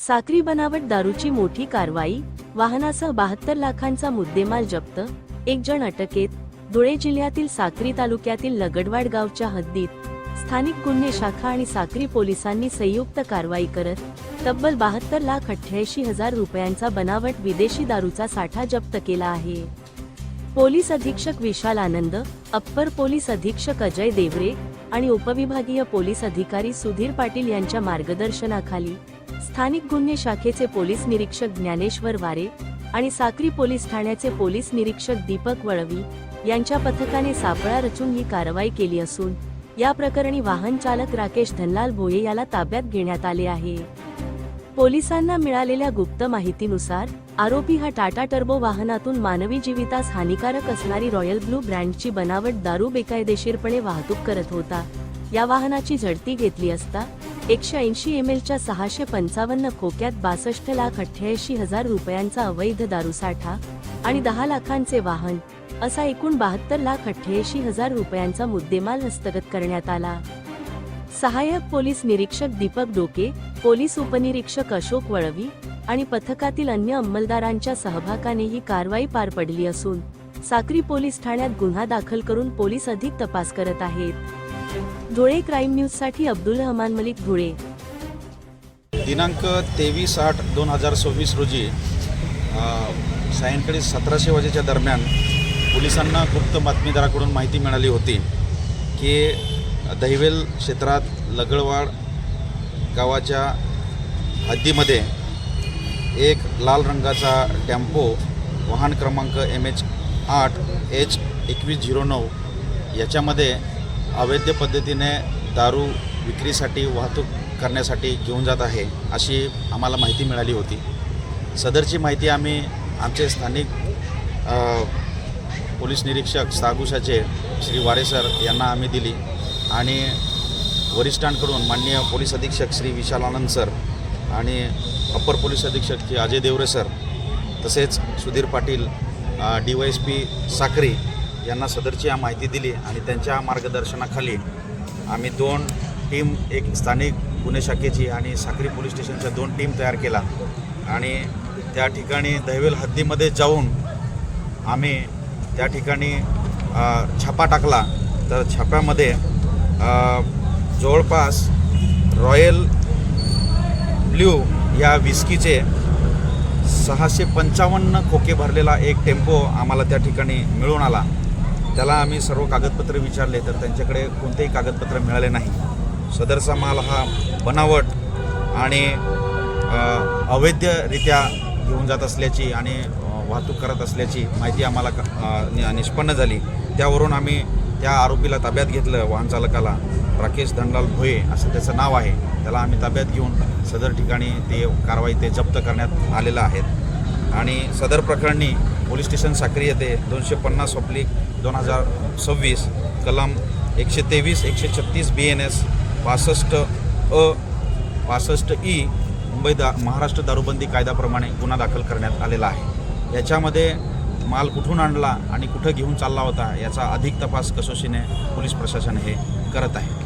साक्री बनावट दारूची मोठी कारवाई, वाहनासह 72 लाखांचा मुद्देमाल जप्त, 1 जण अटकेत. धुळे जिल्ह्यातील साक्री तालुक्यातील लगडवाड गावच्या हद्दीत स्थानिक गुन्हे शाखा आणि साक्री पोलिसांनी संयुक्त कारवाई करत तब्बल 72,88,000 रुपयांचा बनावट विदेशी दारूचा साठा जप्त केला आहे. पोलीस अधीक्षक विशाल आनंद, अप्पर पोलीस अधीक्षक अजय देवरे आणि उपविभागीय पोलीस अधिकारी सुधीर पाटील यांच्या मार्गदर्शनाखाली स्थानिक गुन्हे शाखेचे पोलीस निरीक्षक ज्ञानेश्वर वारे आणि साक्री पोलीस ठाण्याचे पोलीस निरीक्षक दीपक वळवी यांच्या पथकाने सापळा रचून ही कारवाई केली असून या प्रकरणी वाहन चालक राकेश धनलाल भोये याला ताब्यात घेण्यात आले आहे. पोलिसांना मिळालेल्या गुप्त माहितीनुसार आरोपी हा टाटा टर्बो वाहनातून मानवी जीवितास हानिकारक असणारी रॉयल ब्लू ब्रँडची बनावट दारू बेकायदेशीरपणे वाहतूक करत होता. या वाहनाची झडती घेतली असता 180 mlच्या 655 खोक्यात 62,88,000 रुपयांचा अवैध दारूसाठा आणि 10 लाखांचे वाहन असा एकूण 72,88,000 रुपयांचा मुद्देमाल हस्तगत करण्यात आला. सहाय्यक पोलीस निरीक्षक दीपक डोके, पोलीस उपनिरीक्षक अशोक वळवी आणि पथकातील अन्य अंमलदारांच्या सहभागाने ही कारवाई पार पडली असून साक्री पोलीस ठाण्यात गुन्हा दाखल करून पोलीस अधिक तपास करत आहेत. धुळे क्राईम न्यूजसाठी अब्दुल रहमान मलिक, धुळे. दिनांक 23/8/2026 रोजी सायंकाळी 1700 वाजेच्या दरम्यान पोलिसांना गुप्त बातमीदाराकडून माहिती मिळाली होती की दहिवेल क्षेत्रात लगडवाड गावाच्या हद्दीमध्ये एक लाल रंगाचा टेम्पो वाहन क्रमांक MH8H2109 याच्यामध्ये अवैध पद्धतीने दारू विक्रीसाठी वाहतूक करण्यासाठी घेऊन जात आहे अशी आम्हाला माहिती मिळाली होती. सदरची माहिती आम्ही आमचे स्थानिक पोलीस निरीक्षक सागुशाचे श्री वारे सर यांना आम्ही दिली आणि वरिष्ठांकडून माननीय पोलीस अधीक्षक श्री विशाल आनंद सर आणि अप्पर पोलीस अधीक्षक श्री अजय देवरे सर तसेच सुधीर पाटील DYSP साक्री यांना सदरची माहिती दिली आणि त्यांच्या मार्गदर्शनाखाली आम्ही 2 टीम, एक स्थानिक गुन्हे शाखेची आणि साक्री पोलीस स्टेशनच्या 2 टीम तयार केला आणि त्या ठिकाणी दहिवेल हद्दीमध्ये जाऊन आम्ही त्या ठिकाणी छापा टाकला. तर छाप्यामध्ये जवळपास रॉयल ब्ल्यू या विस्कीचे 655 खोके भरलेला एक टेम्पो आम्हाला त्या ठिकाणी मिळून आला. त्याला आम्ही सर्व कागदपत्र विचारले तर त्यांच्याकडे कोणतेही कागदपत्र मिळाले नाही. सदरचा माल हा बनावट आणि अवैधरित्या घेऊन जात असल्याची आणि वाहतूक करत असल्याची माहिती आम्हाला निष्पन्न झाली. त्यावरून आम्ही त्या आरोपीला ताब्यात घेतलं. वाहन चालकाला राकेश धनलाल भोये असं त्याचं नाव आहे. त्याला आम्ही ताब्यात घेऊन सदर ठिकाणी ते कारवाई ते जप्त करण्यात आलेलं आहेत आणि सदर प्रकरणी पोलीस स्टेशन साक्री येथे 250/2026 कलम 123, 136 BNS 65 65E महाराष्ट्र दारूबंदी कायद्याप्रमाणे गुन्हा दाखल करण्यात आलेला आहे. याच्यामध्ये माल कुठून आणला आणि कुठं घेऊन चालला होता याचा अधिक तपास कसोशीने पोलीस प्रशासन हे करत आहे.